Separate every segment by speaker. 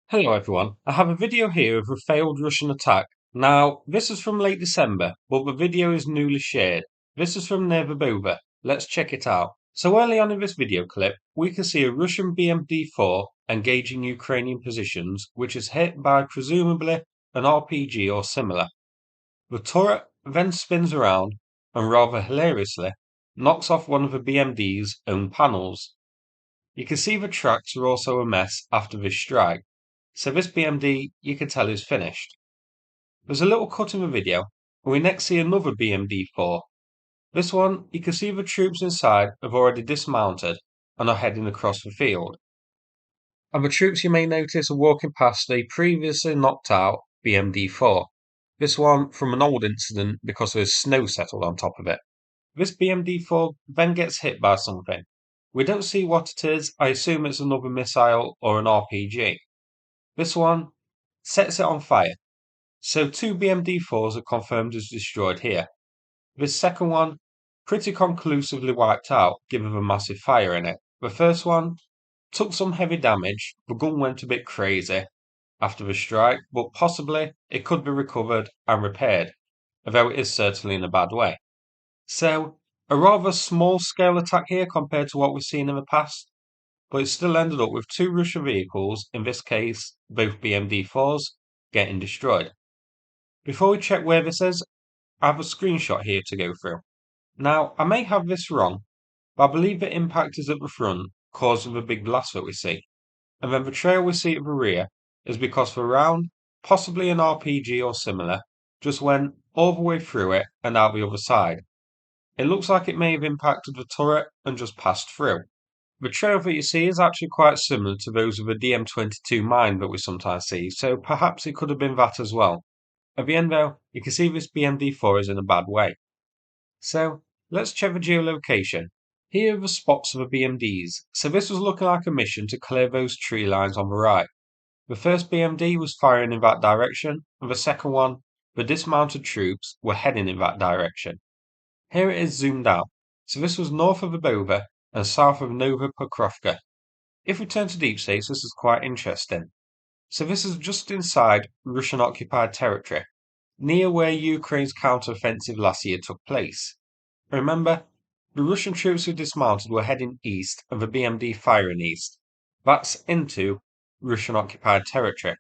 Speaker 1: Hello everyone, I have a video here of a failed Russian attack. Now, this is from late December, but the video is newly shared. This is from near Verbove. Let's check it out. So early on in this video clip, we can see a Russian BMD-4 engaging Ukrainian positions, which is hit by presumably an RPG or similar. The turret then spins around and rather hilariously knocks off one of the BMD's own panels. You can see the tracks are also a mess after this strike. So this BMD, you can tell, is finished. There's a little cut in the video, and we next see another BMD-4. This one, you can see the troops inside have already dismounted and are heading across the field. And the troops you may notice are walking past a previously knocked out BMD-4. This one from an old incident because there's snow settled on top of it. This BMD-4 then gets hit by something. We don't see what it is, I assume it's another missile or an RPG. This one sets it on fire. So two BMD-4s are confirmed as destroyed here. This second one, pretty conclusively wiped out, given the massive fire in it. The first one took some heavy damage. The gun went a bit crazy after the strike, but possibly it could be recovered and repaired, although it is certainly in a bad way. So, a rather small scale attack here compared to what we've seen in the past, but it still ended up with two Russian vehicles, in this case both BMD-4s, getting destroyed. Before we check where this is, I have a screenshot here to go through. Now, I may have this wrong, but I believe the impact is at the front, causing the big blast that we see, and then the trail we see at the rear is because the round, possibly an RPG or similar, just went all the way through it and out the other side. It looks like it may have impacted the turret and just passed through. The trail that you see is actually quite similar to those of the DM-22 mine that we sometimes see, so perhaps it could have been that as well. At the end though, you can see this BMD-4 is in a bad way. So, let's check the geolocation. Here are the spots of the BMDs, so this was looking like a mission to clear those tree lines on the right. The first BMD was firing in that direction, and the second one, the dismounted troops, were heading in that direction. Here it is zoomed out, so this was north of Verbove and south of Nova Pokrovka. If we turn to deep states, this is quite interesting. So this is just inside Russian-occupied territory, near where Ukraine's counter-offensive last year took place. Remember, the Russian troops who dismounted were heading east and the BMD firing east. That's into Russian-occupied territory.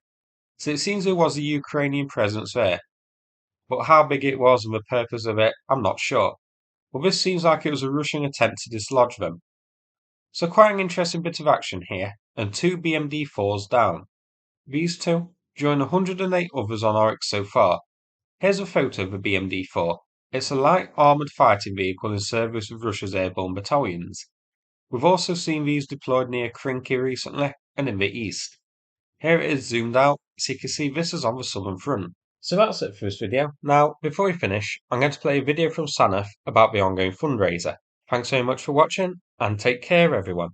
Speaker 1: So it seems there was a Ukrainian presence there. But how big it was and the purpose of it, I'm not sure. But this seems like it was a Russian attempt to dislodge them. So quite an interesting bit of action here, and two BMD-4s down. These two join 108 others on Oryx so far. Here's a photo of the BMD-4. It's a light armoured fighting vehicle in service with Russia's airborne battalions. We've also seen these deployed near Krinky recently and in the east. Here it is zoomed out, so you can see this is on the southern front. So that's it for this video. Now, before we finish, I'm going to play a video from Sanath about the ongoing fundraiser. Thanks very much for watching, and take care everyone.